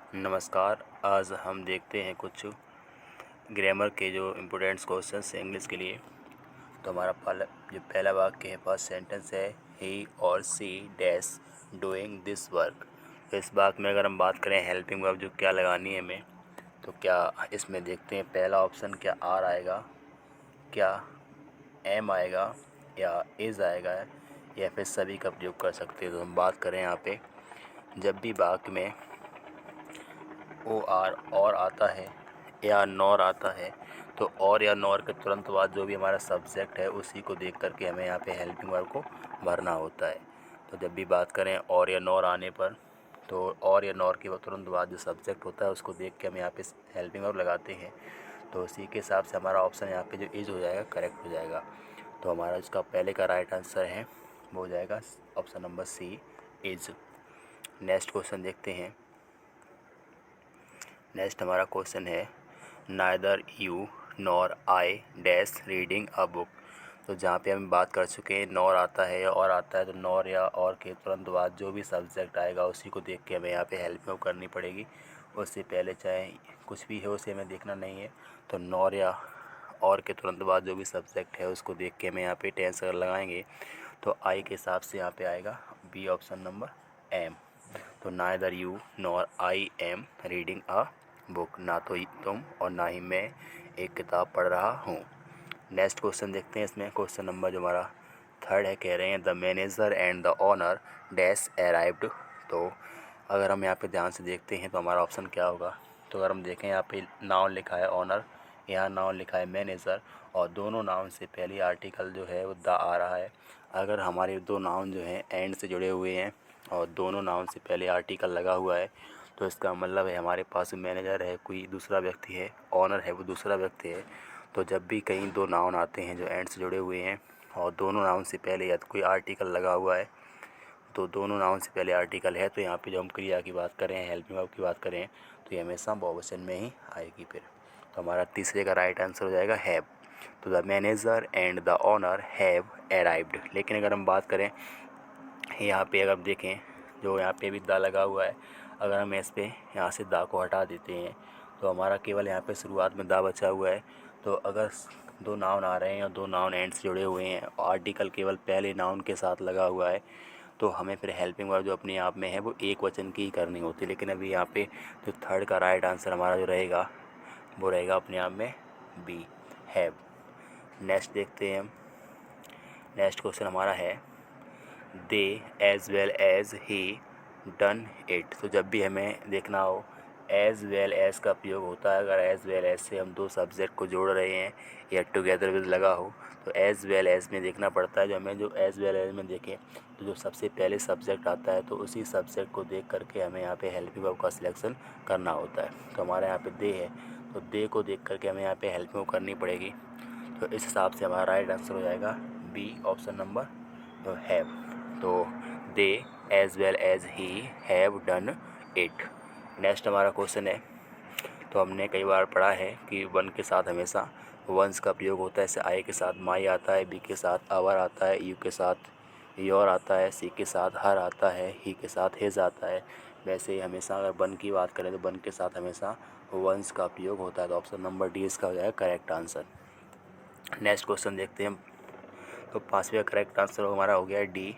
नमस्कार। आज हम देखते हैं कुछ ग्रामर के जो इम्पोर्टेंट्स क्वेश्चंस हैं इंग्लिश के लिए। तो हमारा पहला वाक्य है, फर्स्ट सेंटेंस है ही और C dash doing this work. तो इस वाक्य में अगर हम बात करें हेल्पिंग वर्ब जो क्या लगानी है हमें, तो क्या इसमें देखते हैं पहला ऑप्शन क्या आर आएगा, क्या एम आएगा, या इज़ आएगा, या फिर सभी का प्रयोग कर सकते हैं। तो हम बात करें यहाँ पे, जब भी वाक्य में ओ आर और आता है या नॉर आता है, तो और या नॉर के तुरंत बाद जो भी हमारा सब्जेक्ट है उसी को देख करके हमें यहाँ पे हेल्पिंग वर्ब को भरना होता है। तो जब भी बात करें और या नॉर आने पर, तो और या नॉर के तुरंत बाद जो सब्जेक्ट होता है उसको देख के हम यहाँ पे हेल्पिंग वर्ब लगाते हैं। तो उसी के हिसाब से हमारा ऑप्शन यहाँ पे जो इज हो जाएगा करेक्ट हो जाएगा। तो हमारा इसका पहले का राइट आंसर है वो हो जाएगा option number C, is. Next question देखते हैं। नेक्स्ट हमारा क्वेश्चन है, neither you nor I dash reading a book. तो जहाँ पे हम बात कर चुके हैं नॉर आता है या और आता है, तो नॉर या और के तुरंत बाद जो भी सब्जेक्ट आएगा उसी को देख के हमें यहाँ पे हेल्प में करनी पड़ेगी। उससे पहले चाहे कुछ भी हो उसे हमें देखना नहीं है। तो नॉर या और के तुरंत बाद जो भी सब्जेक्ट है उसको देख के हमें यहाँ पे टेंस अगर लगाएंगे तो आई के हिसाब से यहाँ पे आएगा बी ऑप्शन नंबर एम। तो neither you nor I am reading a book, ना तो तुम और ना ही मैं एक किताब पढ़ रहा हूँ। नेक्स्ट क्वेश्चन देखते हैं। इसमें क्वेश्चन नंबर जो हमारा थर्ड है, कह रहे हैं the manager and the owner dash arrived. तो अगर हम यहाँ पे ध्यान से देखते हैं तो हमारा ऑप्शन क्या होगा। तो अगर हम देखें यहाँ पे नाउन लिखा है ओनर, यहाँ नाउन लिखा है मैनेजर, और दोनों नाउन से पहले आर्टिकल जो है वो द आ रहा है। अगर हमारे दो नाउन जो हैं एंड से जुड़े हुए हैं और दोनों नाउन से पहले आर्टिकल लगा हुआ है, तो इसका मतलब है हमारे पास मैनेजर है कोई दूसरा व्यक्ति है, ऑनर है वो दूसरा व्यक्ति है। तो जब भी कहीं दो नाउन आते हैं जो एंड से जुड़े हुए हैं और दोनों नाउन से पहले या तो कोई आर्टिकल लगा हुआ है, तो दोनों नाउन से पहले आर्टिकल है, तो यहाँ पे जो हम क्रिया की बात करें, हेल्पिंग वर्ब की बात करें, तो ये हमेशा बहुवचन में ही आएगी फिर। तो हमारा तीसरे का राइट आंसर हो जाएगा हैव। तो the manager and the owner have arrived. लेकिन अगर हम बात करें यहाँ पे, अगर देखें जो यहाँ पे भी दा लगा हुआ है, अगर हम इस पे यहाँ से दा को हटा देते हैं तो हमारा केवल यहाँ पे शुरुआत में दा बचा हुआ है। तो अगर दो नाउन आ रहे हैं और दो नाउन एंड से जुड़े हुए हैं और आर्टिकल केवल पहले नाउन के साथ लगा हुआ है, तो हमें फिर हेल्पिंग वर्ब जो अपने आप में है वो एक वचन की ही करनी होती है। लेकिन अभी यहाँ पे जो थर्ड का राइट आंसर हमारा जो रहेगा वो रहेगा अपने आप में बी, हैव। नेक्स्ट देखते हैं हम। नेक्स्ट क्वेश्चन हमारा है they as well as he done it. तो जब भी हमें देखना हो एज वेल एज का प्रयोग होता है, अगर एज वेल एज से हम दो सब्जेक्ट को जोड़ रहे हैं या टुगेदर विद लगा हो, तो एज वेल एज में देखना पड़ता है। जो हमें जो एज वेल एज में देखें तो जो सबसे पहले सब्जेक्ट आता है तो उसी सब्जेक्ट को देख करके हमें यहाँ पे हेल्पिंग वर्ब का सिलेक्शन करना होता है। तो हमारे यहाँ पे दे है, तो दे को देख करके हमें यहाँ पे हेल्पिंग वर्ब करनी पड़ेगी। तो इस हिसाब से हमारा राइट आंसर हो जाएगा बी ऑप्शन नंबर हैव। तो they as well as he have done it. Next हमारा क्वेश्चन है, तो हमने कई बार पढ़ा है कि वन के साथ हमेशा वंस का प्रयोग होता है। जैसे आई के साथ माई आता है, बी के साथ आवर आता है, यू के साथ योर आता है, सी के साथ हर आता है, ही के साथ हिज आता है। वैसे ही हमेशा अगर वन की बात करें तो वन के साथ हमेशा वंस का प्रयोग होता है। तो ऑप्शन नंबर डी इसका हो जाएगा करेक्ट आंसर। नेक्स्ट क्वेश्चन देखते हैं हम। तो पाँचवें का करेक्ट आंसर हमारा हो गया डी,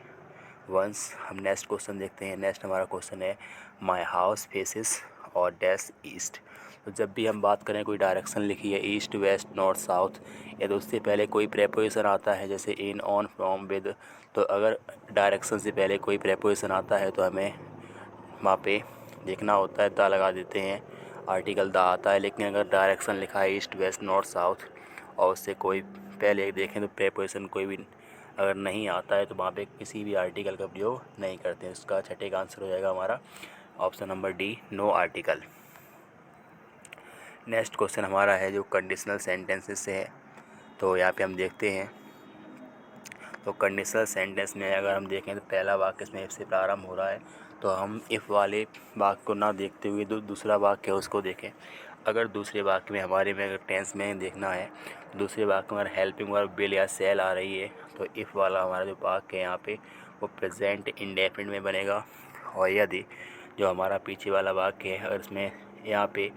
वंस। हम नेक्स्ट क्वेश्चन देखते हैं। नेक्स्ट हमारा क्वेश्चन है माई हाउस फेसिस और डैश ईस्ट। तो जब भी हम बात करें कोई डायरेक्शन लिखी है ईस्ट वेस्ट नॉर्थ साउथ, या तो उससे पहले कोई प्रेपोजिशन आता है जैसे इन ऑन फ्रॉम विद, तो अगर डायरेक्शन से पहले कोई प्रेपोजिशन आता है तो हमें वहाँ पे देखना होता है, दा लगा देते हैं, आर्टिकल दा आता है। लेकिन अगर डायरेक्शन लिखा है ईस्ट वेस्ट नॉर्थ साउथ और उससे कोई पहले देखें तो प्रेपोजिशन कोई भी अगर नहीं आता है तो वहाँ पे किसी भी आर्टिकल का प्रयोग नहीं करते हैं। उसका छठे का आंसर हो जाएगा हमारा option number D, no article. Next question हमारा है जो कंडीशनल सेंटेंसेस से है। तो यहाँ पे हम देखते हैं, तो कंडीशनल सेंटेंस में अगर हम देखें तो पहला वाक्य इसमें इफ से प्रारंभ हो रहा है, तो हम इफ़ वाले वाक्य को ना देखते हुए दूसरा वाक्य है उसको देखें। अगर दूसरे वाक्य में हमारे में अगर टेंस में देखना है, दूसरे वाक्य में अगर हेल्पिंग वर्ब विल या सेल आ रही है, तो इफ़ वाला हमारा जो वाक्य है यहाँ पे वो प्रेजेंट इंडेफिनिट में बनेगा। और यदि जो हमारा पीछे वाला वाक्य है, अगर इसमें यहाँ पे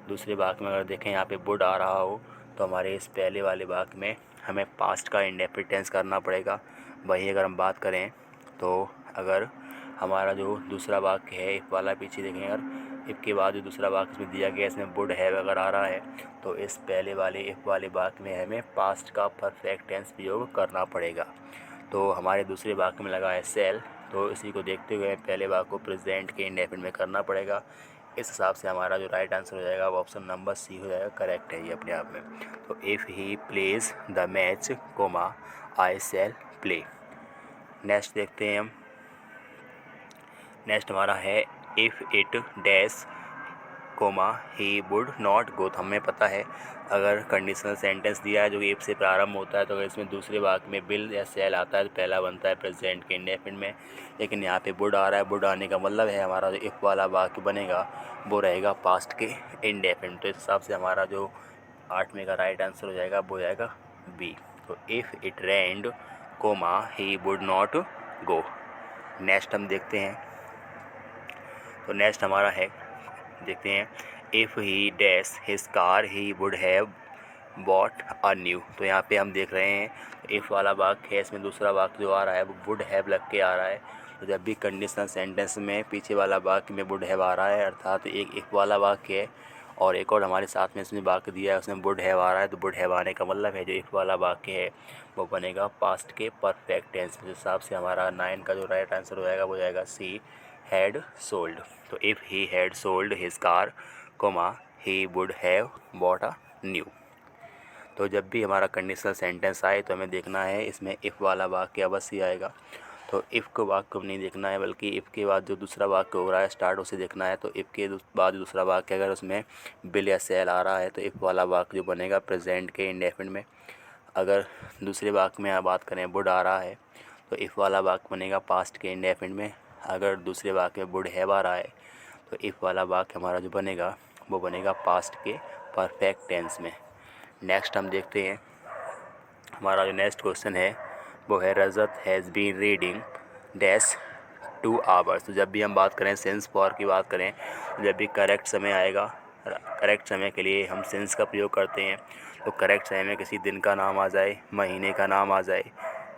दूसरे वाक्य में अगर देखें यहाँ पे वुड आ रहा हो तो हमारे इस पहले वाले वाक्य में हमें पास्ट का इंडेफिनिट टेंस करना पड़ेगा। वहीं अगर हम बात करें तो अगर हमारा जो दूसरा वाक्य है इफ वाला, पीछे देखें अगर इफ के बाद जो दूसरा वाक्य इसमें दिया गया इसमें वुड हैव अगर आ रहा है तो इस पहले वाले इफ वाले वाक्य में हमें पास्ट का परफेक्ट टेंस प्रयोग करना पड़ेगा। तो हमारे दूसरे वाक्य में लगा है सेल, तो इसी को देखते हुए पहले वाक्य को प्रेजेंट के इंडेफिनिट में करना पड़ेगा। इस हिसाब से हमारा जो राइट आंसर हो जाएगा वो ऑप्शन नंबर सी हो जाएगा, करेक्ट है ये अपने आप में। तो if he plays the match comma I shall play. Next देखते हैं हम। नेक्स्ट हमारा है if it dash comma he would not go. तो हमें पता है अगर कंडीशनल सेंटेंस दिया है जो कि इफ से प्रारंभ होता है तो अगर इसमें दूसरे वाक्य में बिल या सेल आता है तो पहला बनता है प्रेजेंट के इंडेफिनिट में, लेकिन यहाँ पे वुड आ रहा है। वुड आने का मतलब है हमारा जो इफ वाला वाक्य बनेगा वो रहेगा पास्ट के इंडेफिनिट। तो इस हिसाब से हमारा जो 8वें का राइट आंसर हो जाएगा वो हो जाएगा बी। तो if it rained comma he would not go. Next हम देखते हैं। तो नेक्स्ट हमारा है, देखते हैं, if he dash his car he would have bought a new. तो यहाँ पे हम देख रहे हैं इफ़ वाला वाक्य है, इसमें दूसरा वाक्य जो आ रहा है वो वुड हैव लग के आ रहा है। तो जब भी कंडीशनल सेंटेंस में पीछे वाला वाक्य में वुड हैव आ रहा है अर्थात एक इफ़ वाला वाक्य है और एक और हमारे साथ में इसमें वाक्य दिया है उसमें वुड हैव आ रहा है, तो वुड हैव आने का मतलब है जो इफ़ वाला वाक्य है वो बनेगा पास्ट के परफेक्ट टेंस। के हिसाब से हमारा 9 का जो राइट आंसर हो जाएगा वो जाएगा सी, हैड सोल्ड। तो if he had sold his car comma he would have bought a new. तो जब भी हमारा कंडीशनल सेंटेंस आए तो हमें देखना है इसमें इफ़ वाला वाक्य अवश्य आएगा। तो इफ़ को वाक्य को नहीं देखना है बल्कि इफ़ के बाद जो दूसरा वाक्य हो रहा है स्टार्ट उसे देखना है। तो इफ़ के बाद दूसरा वाक्य अगर उसमें बिल या सेल आ रहा है तो इफ़ वाला वाक्य जो बनेगा प्रेजेंट के इंडेफिनिट में। अगर दूसरे वाक्य में बात करें वुड आ रहा है तो इफ़ वाला वाक्य बनेगा पास्ट के इंडेफिनिट में। अगर दूसरे वाक्य में वुड हैव आ रहा है तो इफ़ वाला वाक्य हमारा जो बनेगा वो बनेगा पास्ट के परफेक्ट टेंस में। नेक्स्ट हम देखते हैं। हमारा जो नेक्स्ट क्वेश्चन है वो है Rajat has been reading dash 2 hours. तो जब भी हम बात करें सिंस फॉर की बात करें तो जब भी करेक्ट समय आएगा, करेक्ट समय के लिए हम सिंस का प्रयोग करते हैं। तो करेक्ट समय में किसी दिन का नाम आ जाए, महीने का नाम आ जाए,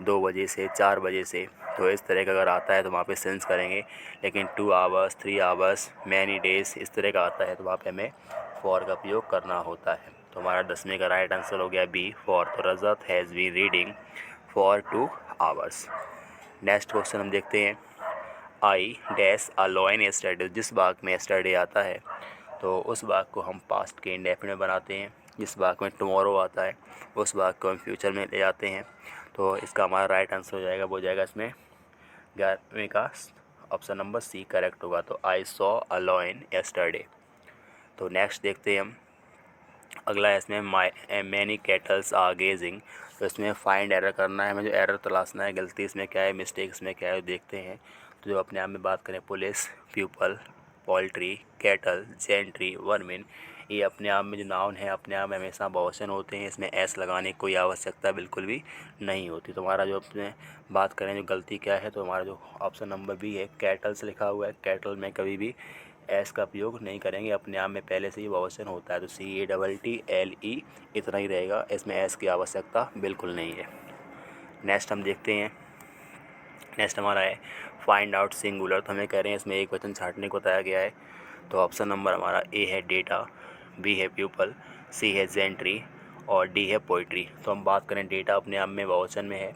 2 बजे से 4 बजे से, तो इस तरह का अगर आता है तो वहाँ पे सिंस करेंगे। लेकिन 2 आवर्स, 3 आवर्स, मैनी डेज इस तरह का आता है तो वहाँ पे हमें फॉर का प्रयोग करना होता है। तो हमारा 10वें का राइट आंसर हो गया बी, फॉर। तो Rajat has been reading for 2 hours. Next question हम देखते हैं। I dash alone yesterday. जिस वाक्य में यस्टरडे आता है तो उस वाक्य को हम पास्ट के इंडेफिनिट में बनाते हैं। जिस वाक्य में टुमारो आता है उस वाक्य को हम फ्यूचर में ले जाते हैं। तो इसका हमारा राइट आंसर हो जाएगा, वो हो जाएगा इसमें 11वें का ऑप्शन नंबर सी करेक्ट होगा। तो I saw a lion yesterday. तो नेक्स्ट देखते हैं हम। अगला है इसमें मैनी कैटल्स आर गेजिंग। तो इसमें फाइंड एरर करना है, हमें जो एरर तलाशना है, गलती इसमें क्या है, मिस्टेक इसमें क्या है, देखते हैं। तो जो अपने आप में बात करें police, people, poultry, cattle, gentry, vermin, ये अपने आप में जो नाउन है अपने आप में हमेशा बहुवचन होते हैं। इसमें एस लगाने की कोई आवश्यकता बिल्कुल भी नहीं होती। तो हमारा जो अपने बात करें जो गलती क्या है तो हमारा जो ऑप्शन नंबर बी है, कैटल्स लिखा हुआ है, कैटल में कभी भी एस का प्रयोग नहीं करेंगे, अपने आप में पहले से ही बहुवचन होता है। तो CATTLE इतना ही रहेगा, इसमें एस की आवश्यकता बिल्कुल नहीं है। नेक्स्ट हम देखते हैं। नेक्स्ट हमारा है फाइंड आउट सिंगुलर। तो हमें कह रहे हैं इसमें एक वचन छांटने को बताया गया है। तो ऑप्शन नंबर हमारा ए है डेटा, बी है पीपल, सी है जेंट्री और डी है पोइट्री। तो हम बात करें डेटा अपने आप में बहुवचन में है,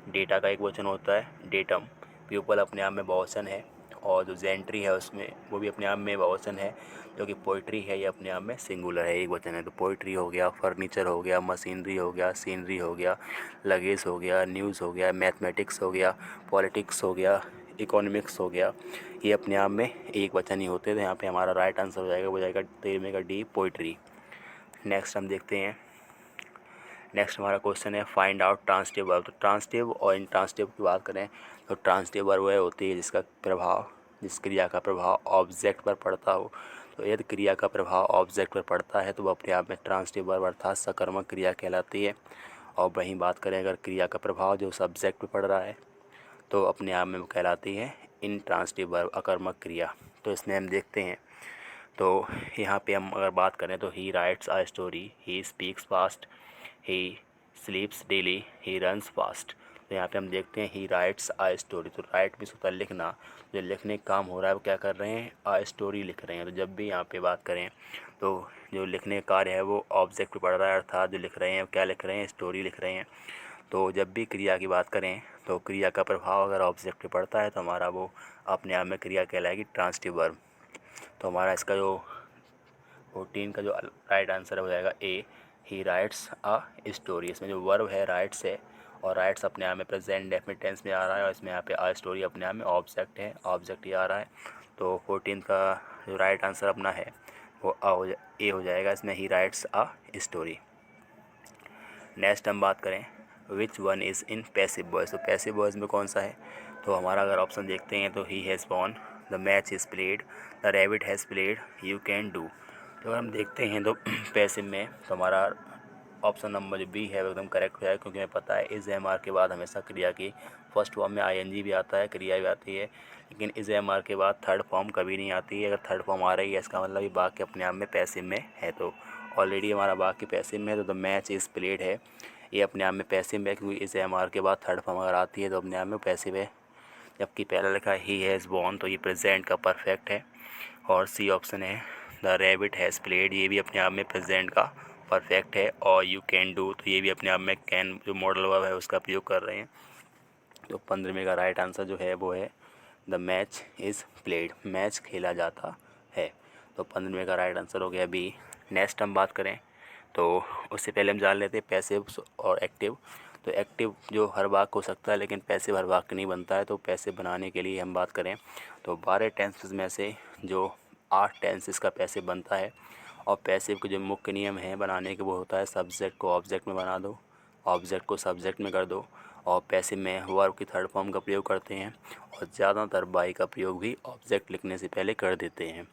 डेटा का एक वचन होता है डेटम, पीपल अपने आप में बहुवचन है और जो जेंट्री है उसमें वो भी अपने आप में बहुवचन है, जो कि पोइट्री है ये अपने आप में सिंगुलर है, एक वचन है। तो पोइट्री हो गया, फर्नीचर हो गया, मशीनरी हो गया, सीनरी हो गया, लगेज हो गया, न्यूज़ हो गया, मैथमेटिक्स हो गया, पॉलिटिक्स हो गया, इकोनॉमिक्स हो गया, ये अपने आप में एक वचन ही होते हैं। तो यहाँ पे हमारा राइट आंसर हो जाएगा, वो जाएगा 13वें का डी, पोइट्री। नेक्स्ट हम देखते हैं। नेक्स्ट हमारा क्वेश्चन है फाइंड आउट ट्रांसिटिव वर्ब। तो ट्रांसिटिव और इंट्रांसिटिव की बात करें तो ट्रांसिटिव वर्ब वह होती है जिसका प्रभाव, जिस क्रिया का प्रभाव ऑब्जेक्ट पर पड़ता हो। तो यदि क्रिया का प्रभाव ऑब्जेक्ट पर पड़ता है तो वह अपने आप में ट्रांसिटिव वर्ब अर्थात सकर्मक क्रिया कहलाती है। और वहीं बात करें अगर क्रिया का प्रभाव जो सब्जेक्ट पर पड़ रहा है तो अपने आप में वो कहलाती है इंट्रांसिटिव वर्ब, अकर्मक क्रिया। तो इसमें हम देखते हैं, तो यहाँ पे हम अगर बात करें तो he writes a story, he speaks fast, he sleeps daily, he runs fast. तो यहाँ पे हम देखते हैं ही राइट्स आ स्टोरी, तो राइट भी होता है लिखना, जो लिखने का काम हो रहा है वो क्या कर रहे हैं, आ स्टोरी लिख रहे हैं। तो जब भी यहाँ पे बात करें तो जो लिखने का कार्य है वो ऑब्जेक्ट पे पड़ रहा है, अर्थात जो लिख रहे हैं क्या लिख रहे हैं, स्टोरी लिख रहे हैं। तो जब भी क्रिया की बात करें तो क्रिया का प्रभाव अगर ऑब्जेक्ट पे पड़ता है तो हमारा वो अपने आप में क्रिया कहलाएगी ट्रांसिटिव वर्ब। तो हमारा इसका जो 14 का जो राइट आंसर हो जाएगा ए, ही राइट्स आ स्टोरी। इसमें जो वर्ब है राइट्स है, और राइट्स अपने आप में प्रेजेंट डेफिनेट टेंस में आ रहा है, और इसमें यहाँ पे आ स्टोरी अपने आप में ऑब्जेक्ट है, ऑब्जेक्ट ही आ रहा है। तो 14 का जो राइट आंसर अपना है वो ए हो जाएगा, इसमें he writes a story. Next हम बात करें which one is in passive voice, तो पैसिव वॉइस में कौन सा है, तो हमारा अगर ऑप्शन देखते हैं तो he has won, the match is played, the rabbit has played, you can do. तो अगर हम देखते हैं तो पैसिव में तो हमारा ऑप्शन नंबर जो बी है वो एकदम करेक्ट हो जाएगा, क्योंकि हमें पता है इस एम आर के बाद हमेशा क्रिया की फर्स्ट फॉर्म में आई भी आता है, क्रिया भी आती है, लेकिन इस एम आर के बाद थर्ड फॉर्म कभी नहीं आती है। अगर थर्ड फॉर्म आ रही है इसका मतलब ये वाक्य अपने आप में पैसिव में है। तो ऑलरेडी हमारा वाक्य पैसिव में है, तो द मैच इज़ प्लेड है, ये अपने आप में पैसिव में है, क्योंकि इस एम आर के बाद थर्ड फॉर्म अगर आती है तो अपने आप में पैसिव है। जबकि पहला लिखा है ही हैज़ वॉन, तो ये प्रेजेंट का परफेक्ट है। और सी ऑप्शन है द रैबिट हैज़ प्लेड, ये भी अपने आप में प्रेजेंट का परफेक्ट है। और यू कैन डू, तो ये भी अपने आप में कैन जो मॉडल वर्ब है उसका प्रयोग कर रहे हैं। तो 15वें का राइट आंसर जो है वो है the match is played, match खेला जाता है। तो 15वें का राइट आंसर हो गया बी। नेक्स्ट हम बात करें तो उससे पहले हम जान लेते हैं पैसिव और एक्टिव। तो एक्टिव जो हर वाक्य हो सकता है, लेकिन पैसिव हर वाक्य नहीं बनता है। तो पैसिव बनाने के लिए हम बात करें तो 12 टेंसेस में से जो 8 टेंसेस का पैसिव बनता है। और पैसिव के जो मुख्य नियम हैं बनाने के वो होता है सब्जेक्ट को ऑब्जेक्ट में बना दो, ऑब्जेक्ट को सब्जेक्ट में कर दो, और पैसिव में वर्ब की थर्ड फॉर्म का प्रयोग करते हैं, और ज़्यादातर बाई का प्रयोग भी ऑब्जेक्ट लिखने से पहले कर देते हैं।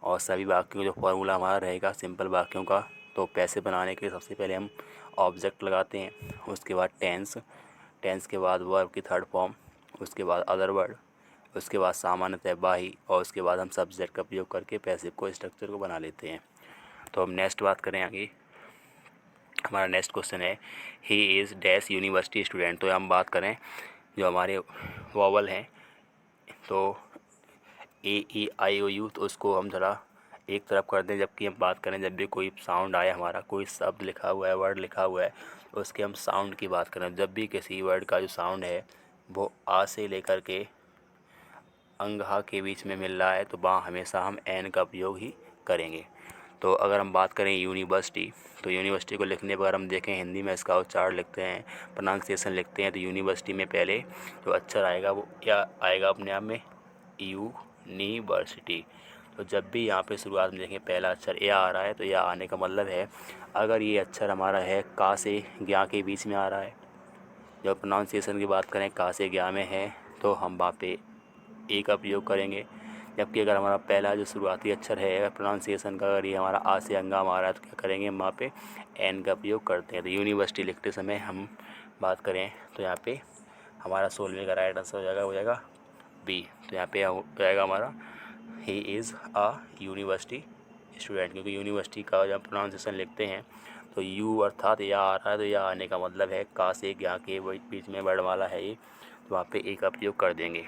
और सभी वाक्यों का जो फॉर्मूला हमारा रहेगा सिंपल वाक्यों का, तो पैसिव बनाने के लिए सबसे पहले हम ऑब्जेक्ट लगाते हैं, उसके बाद टेंस, टेंस के बाद वर्ब की थर्ड फॉर्म, उसके बाद अदर वर्ड, उसके बाद सामान्यतः बाई, और उसके बाद हम सब्जेक्ट का प्रयोग करके पैसिव को स्ट्रक्चर को बना लेते हैं। तो हम नेक्स्ट बात करें आगे, हमारा नेक्स्ट क्वेश्चन है he is dash university student. तो हम बात करें जो हमारे वॉवल हैं तो ए ई आई ओ यू, तो उसको हम ज़रा एक तरफ कर दें। जबकि हम बात करें जब भी कोई साउंड आए, हमारा कोई शब्द लिखा हुआ है, वर्ड लिखा हुआ है, तो उसके हम साउंड की बात करें। जब भी किसी वर्ड का जो साउंड है वो आ से लेकर के अंगहा के बीच में मिल रहा है तो वहाँ हमेशा हम एन का प्रयोग ही करेंगे। तो अगर हम बात करें यूनिवर्सिटी, तो यूनिवर्सिटी को लिखने पर हम देखें हिंदी में इसका उच्चारण लिखते हैं, प्रोनाउंसिएशन लिखते हैं, तो यूनिवर्सिटी में पहले जो अक्षर आएगा वो क्या आएगा अपने आप में, यूनिवर्सिटी। तो जब भी यहाँ पे शुरुआत में देखें पहला अक्षर या आ रहा है तो या आने का मतलब है अगर ये अक्षर हमारा है का से ज्ञा के बीच में आ रहा है, जब प्रोनाउंसिएशन की बात करें का से ज्ञा में है तो हम वहाँ पे ए का प्रयोग करेंगे। जबकि अगर हमारा पहला जो शुरुआती अक्षर है अगर प्रोनाउंसिएशन का अगर ये हमारा आ से अंगाम आ रहा है तो क्या करेंगे, हम वहाँ पे एन का प्रयोग करते हैं। तो यूनिवर्सिटी लिखते समय हम बात करें तो यहाँ पे हमारा 16वें का राइट आंसर हो जाएगा बी। तो यहाँ पे हो जाएगा हमारा he is a university student, क्योंकि यूनिवर्सिटी का जब प्रोनाउंसिएशन लिखते हैं तो यू अर्थात या आ रहा है, तो या आने का मतलब है का से ज्ञा के बीच में वर्णमाला है ये, तो वहाँ पे ए का प्रयोग कर देंगे।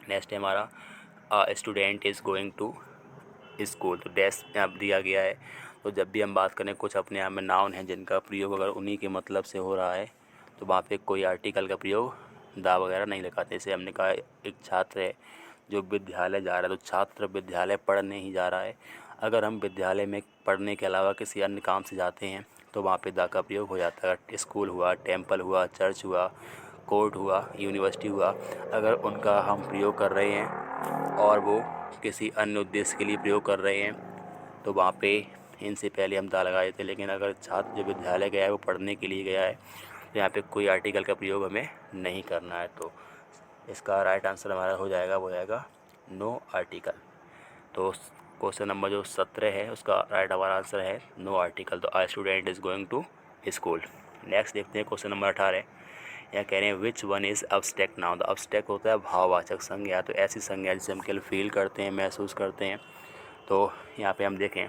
नेक्स्ट है हमारा student is going to school, तो डैश यहाँ दिया गया है। तो जब भी हम बात करें कुछ अपने आप में नाउन हैं जिनका प्रयोग अगर उन्हीं के मतलब से हो रहा है तो वहाँ पे कोई आर्टिकल का प्रयोग दा वगैरह नहीं लगाते। जैसे हमने कहा एक छात्र है जो विद्यालय जा रहा है, तो छात्र विद्यालय पढ़ने ही जा रहा है। अगर हम विद्यालय में पढ़ने के अलावा किसी अन्य काम से जाते हैं तो वहाँ पे दा का प्रयोग हो जाता है। स्कूल हुआ, टेम्पल हुआ, चर्च हुआ, कोर्ट हुआ, यूनिवर्सिटी हुआ, अगर उनका हम प्रयोग कर रहे हैं और वो किसी अन्य उद्देश्य के लिए प्रयोग कर रहे हैं तो वहाँ पे इनसे पहले हम दा लगा देते हैं। लेकिन अगर छात्र जो विद्यालय गया है वो पढ़ने के लिए गया है तो यहाँ पे कोई आर्टिकल का प्रयोग हमें नहीं करना है। तो इसका राइट आंसर हमारा हो जाएगा वो जाएगा नो आर्टिकल। तो क्वेश्चन नंबर जो 17 है उसका राइट हमारा आंसर है नो आर्टिकल। तो I student is going to school. Next देखते हैं क्वेश्चन नंबर 18, या कह रहे हैं which one is abstract noun. तो अब्स्ट्रैक्ट होता है भाववाचक संज्ञा, तो ऐसी संज्ञा जिसे हम केवल फील करते हैं, महसूस करते हैं। तो यहाँ पे हम देखें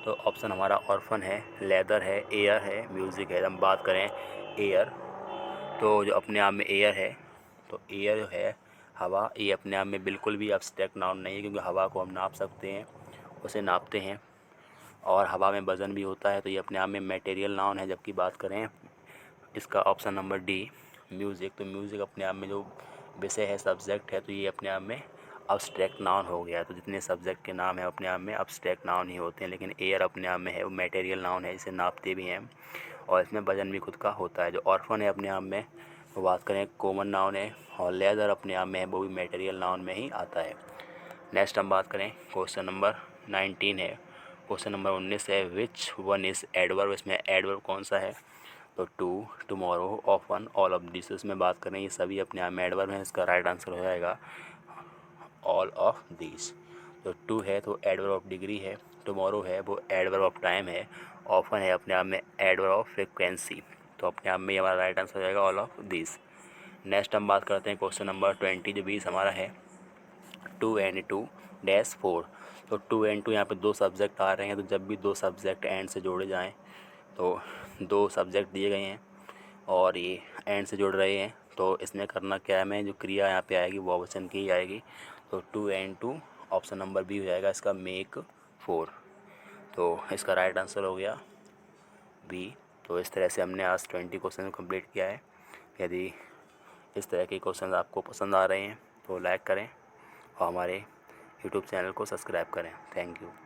तो ऑप्शन हमारा ऑर्फन है, लेदर है, एयर है, म्यूज़िक है। हम बात करें एयर, तो जो अपने आप में एयर है, तो एयर जो है हवा, ये अपने आप में बिल्कुल भी अब्स्ट्रैक्ट नाउन नहीं है, क्योंकि हवा को हम नाप सकते हैं, उसे नापते हैं, और हवा में वज़न भी होता है, तो ये अपने आप में मटेरियल नाउन है। जबकि बात करें इसका ऑप्शन नंबर डी म्यूज़िक, तो म्यूज़िक अपने आप में जो विषय है, सब्जेक्ट है, तो ये अपने आप में अब्स्ट्रैक्ट नाउन हो गया। तो जितने सब्जेक्ट के नाम है अपने आप में अब्स्ट्रैक्ट नाउन ही होते हैं, लेकिन एयर अपने आप में है वो मटेरियल नाउन है, इसे नापते भी हैं और इसमें वजन भी खुद का होता है। जो ऑर्फन है अपने आप में, वो बात करें कॉमन नाउन है, और लेदर अपने आप में है, वो भी मटेरियल नाउन में ही आता है। नेक्स्ट हम बात करें क्वेश्चन नंबर 19 है। क्वेश्चन नंबर 19 है विच वन इज़ एडवर्ब। इसमें एडवर्ब कौन सा है, तो to, tomorrow, often, all of this. इसमें बात करें ये सभी अपने आप में एडवर्ब हैं। इसका राइट आंसर हो जाएगा ऑल ऑफ दिस। तो टू है तो एडवर्ब ऑफ डिग्री है, टुमारो है वो एडवर्ब ऑफ टाइम है, ऑफन है अपने आप में एडवर्ब ऑफ फ्रिक्वेंसी। तो अपने आप में हमारा राइट आंसर हो जाएगा ऑल ऑफ दिस। नेक्स्ट हम बात करते हैं क्वेश्चन नंबर 20, जो 20 हमारा है 2 and 2 -4। तो 2 and 2 यहाँ पे दो सब्जेक्ट आ रहे हैं, तो जब भी दो सब्जेक्ट एंड से जोड़े जाएं, तो दो सब्जेक्ट दिए गए हैं और ये एंड से जुड़ रहे हैं, तो इसमें करना क्या है, हमें जो क्रिया यहाँ पे आएगी वो बहुवचन की ही आएगी। तो 2 and 2 ऑप्शन नंबर बी हो जाएगा इसका मेक 4। तो इसका राइट आंसर हो गया बी। तो इस तरह से हमने आज 20 क्वेश्चन कंप्लीट किया है। यदि इस तरह के क्वेश्चन आपको पसंद आ रहे हैं तो लाइक करें और हमारे यूट्यूब चैनल को सब्सक्राइब करें। Thank you.